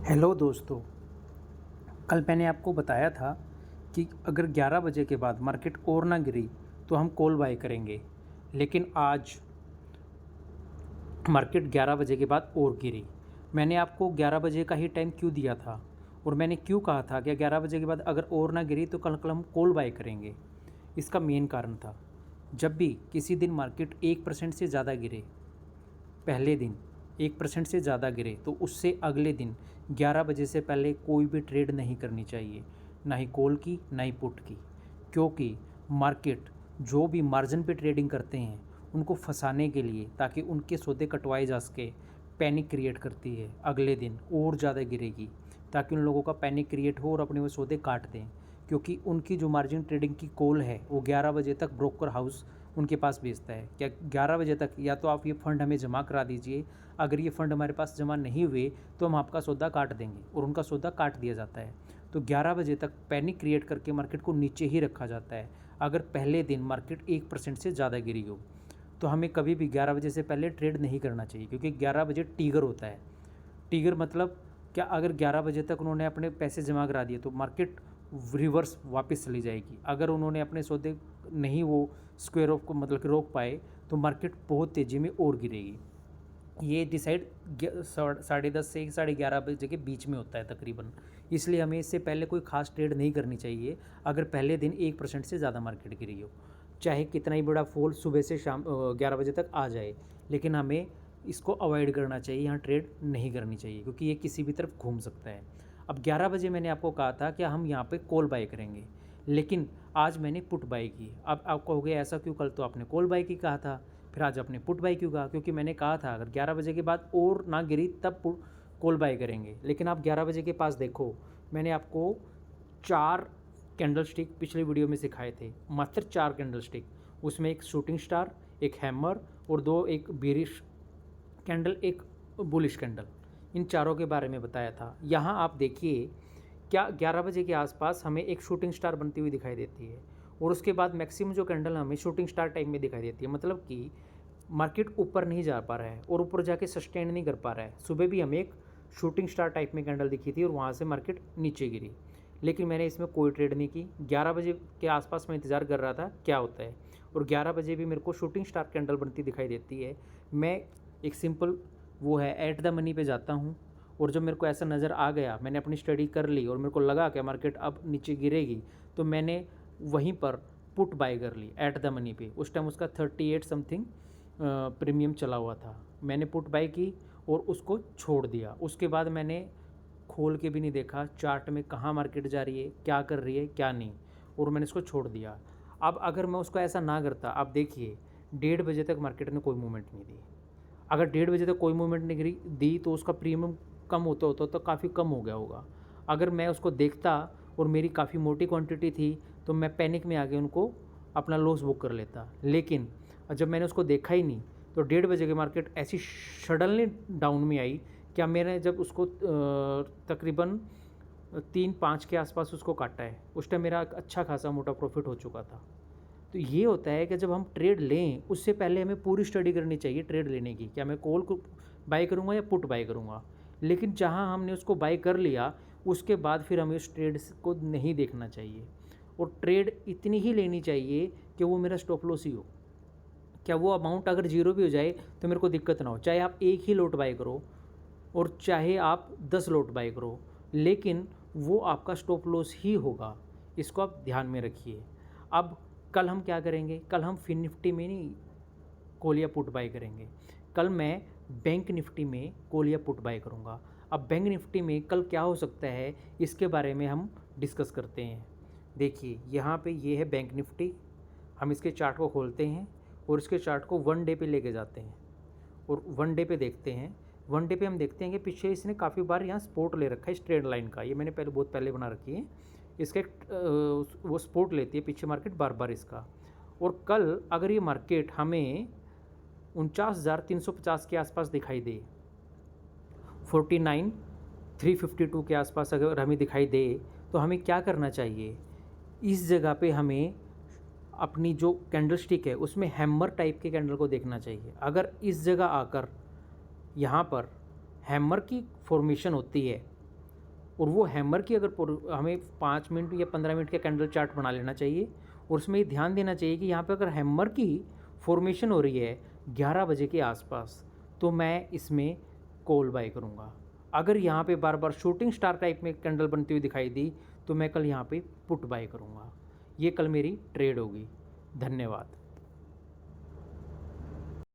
Hello दोस्तों। कल मैंने आपको बताया था कि अगर 11 बजे के बाद मार्केट और ना गिरी तो हम कॉल बाय करेंगे। लेकिन आज मार्केट 11 बजे के बाद और गिरी। मैंने आपको 11 बजे का ही टाइम क्यों दिया था और मैंने क्यों कहा था कि 11 बजे के बाद अगर और ना गिरी तो कल हम कॉल बाय करेंगे। इसका मेन कारण था, जब भी किसी दिन मार्केट 1% से ज़्यादा गिरे, पहले दिन 1% से ज़्यादा गिरे तो उससे अगले दिन 11 बजे से पहले कोई भी ट्रेड नहीं करनी चाहिए, ना ही कॉल की ना ही पुट की। क्योंकि मार्केट जो भी मार्जिन पे ट्रेडिंग करते हैं उनको फंसाने के लिए, ताकि उनके सौदे कटवाए जा सके, पैनिक क्रिएट करती है। अगले दिन और ज़्यादा गिरेगी ताकि उन लोगों का पैनिक क्रिएट हो और अपने वो सौदे काट दें। क्योंकि उनकी जो मार्जिन ट्रेडिंग की कॉल है वो 11 बजे तक ब्रोकर हाउस उनके पास भेजता है। क्या 11 बजे तक या तो आप ये फ़ंड हमें जमा करा दीजिए, अगर ये फ़ंड हमारे पास जमा नहीं हुए तो हम आपका सौदा काट देंगे, और उनका सौदा काट दिया जाता है। तो 11 बजे तक पैनिक क्रिएट करके मार्केट को नीचे ही रखा जाता है। अगर पहले दिन मार्केट 1% से ज़्यादा गिरी हो तो हमें कभी भी 11 बजे से पहले ट्रेड नहीं करना चाहिए, क्योंकि 11 बजे टिगर होता है। टिगर मतलब क्या, अगर 11 बजे तक उन्होंने अपने पैसे जमा करा दिए तो मार्केट रिवर्स वापस चली जाएगी। अगर उन्होंने अपने सौदे नहीं वो स्क्वायर ऑफ को मतलब कि रोक पाए तो मार्केट बहुत तेज़ी में और गिरेगी। ये डिसाइड 10:30 से 11:30 बजे के बीच में होता है तकरीबन। इसलिए हमें इससे पहले कोई खास ट्रेड नहीं करनी चाहिए अगर पहले दिन 1% से ज़्यादा मार्केट गिरी हो। चाहे कितना ही बड़ा फॉल सुबह से शाम 11 बजे तक आ जाए, लेकिन हमें इसको अवॉइड करना चाहिए, यहाँ ट्रेड नहीं करनी चाहिए, क्योंकि ये किसी भी तरफ घूम सकता है। अब 11 बजे मैंने आपको कहा था कि हम यहाँ पे कॉल बाय करेंगे, लेकिन आज मैंने पुट बाय की। अब आप कहोगे ऐसा क्यों, कल तो आपने कॉल बाय की कहा था, फिर आज आपने पुट बाय क्यों कहा? क्योंकि मैंने कहा था अगर 11 बजे के बाद और ना गिरी तब कॉल बाय करेंगे। लेकिन आप 11 बजे के पास देखो, मैंने आपको 4 कैंडल स्टिक पिछले वीडियो में सिखाए थे, मात्र 4 कैंडल स्टिक। उसमें एक शूटिंग स्टार, एक हैमर और 2 एक बेरिश कैंडल, एक बुलिश कैंडल, इन चारों के बारे में बताया था। यहाँ आप देखिए, क्या 11 बजे के आसपास हमें एक शूटिंग स्टार बनती हुई दिखाई देती है, और उसके बाद मैक्सिमम जो कैंडल हमें शूटिंग स्टार टाइप में दिखाई देती है। मतलब कि मार्केट ऊपर नहीं जा पा रहा है और ऊपर जाके सस्टेन नहीं कर पा रहा है। सुबह भी हमें एक शूटिंग स्टार टाइप में कैंडल दिखी थी और वहाँ से मार्केट नीचे गिरी, लेकिन मैंने इसमें कोई ट्रेड नहीं की। 11 बजे के आसपास मैं इंतज़ार कर रहा था क्या होता है, और 11 बजे भी मेरे को शूटिंग स्टार कैंडल बनती दिखाई देती है। मैं एक सिंपल वो है एट द मनी पे जाता हूँ, और जब मेरे को ऐसा नज़र आ गया, मैंने अपनी स्टडी कर ली और मेरे को लगा कि मार्केट अब नीचे गिरेगी, तो मैंने वहीं पर पुट बाय कर ली एट द मनी पे। उस टाइम उसका 38 समथिंग प्रीमियम चला हुआ था। मैंने पुट बाय की और उसको छोड़ दिया। उसके बाद मैंने खोल के भी नहीं देखा चार्ट में कहाँ मार्केट जा रही है, क्या कर रही है, क्या नहीं, और मैंने उसको छोड़ दिया। अब अगर मैं उसको ऐसा ना करता, आप देखिए 1:30 बजे तक मार्केट ने कोई मूवमेंट नहीं दी। अगर 1:30 बजे तक कोई मूवमेंट नहीं दी तो उसका प्रीमियम कम होता होता तो काफ़ी कम हो गया होगा। अगर मैं उसको देखता और मेरी काफ़ी मोटी क्वांटिटी थी तो मैं पैनिक में आके उनको अपना लॉस बुक कर लेता। लेकिन जब मैंने उसको देखा ही नहीं तो 1:30 बजे की मार्केट ऐसी सडनली डाउन में आई। क्या मैंने जब उसको तकरीबन 3-5 के आसपास उसको काटा है, उस टाइम मेरा अच्छा खासा मोटा प्रॉफिट हो चुका था। तो ये होता है कि जब हम ट्रेड लें उससे पहले हमें पूरी स्टडी करनी चाहिए ट्रेड लेने की, क्या मैं कॉल को बाय करूँगा या पुट बाय करूँगा। लेकिन जहाँ हमने उसको बाय कर लिया उसके बाद फिर हमें उस ट्रेड को नहीं देखना चाहिए, और ट्रेड इतनी ही लेनी चाहिए कि वो मेरा स्टॉप लॉस ही हो। क्या वो अमाउंट अगर जीरो भी हो जाए तो मेरे को दिक्कत ना हो, चाहे आप एक ही लोट बाय करो और चाहे आप 10 लोट बाय करो, लेकिन वो आपका स्टॉप लॉस ही होगा। इसको आप ध्यान में रखिए। अब कल हम क्या करेंगे, कल हम फिन निफ्टी में नहीं कॉल या पुट बाय करेंगे, कल मैं बैंक निफ्टी में कॉल या पुट बाय करूँगा। अब बैंक निफ्टी में कल क्या हो सकता है इसके बारे में हम डिस्कस करते हैं। देखिए यहाँ पे ये है बैंक निफ्टी, हम इसके चार्ट को खोलते हैं और इसके चार्ट को 1 डे पे लेके जाते हैं और 1 डे पे देखते हैं। 1 डे पे हम देखते हैं कि पीछे इसने काफ़ी बार यहाँ सपोर्ट ले रखा है स्ट्रेट लाइन का, ये मैंने बहुत पहले बना रखी है। इसका वो सपोर्ट लेती है पीछे मार्केट बार बार इसका। और कल अगर ये मार्केट हमें 49,350 के आसपास दिखाई दे, 49,352 के आसपास अगर हमें दिखाई दे, तो हमें क्या करना चाहिए, इस जगह पे हमें अपनी जो कैंडल स्टिक है उसमें हैमर टाइप के कैंडल को देखना चाहिए। अगर इस जगह आकर यहाँ पर हैमर की फॉर्मेशन होती है और वो हैमर की अगर हमें 5 मिनट या 15 मिनट का कैंडल चार्ट बना लेना चाहिए और उसमें ये ध्यान देना चाहिए कि यहाँ पे अगर हैमर की फॉर्मेशन हो रही है 11 बजे के आसपास तो मैं इसमें कॉल बाय करूँगा। अगर यहाँ पे बार बार शूटिंग स्टार टाइप में कैंडल बनती हुई दिखाई दी तो मैं कल यहाँ पे पुट बाय करूँगा। ये कल मेरी ट्रेड होगी। धन्यवाद।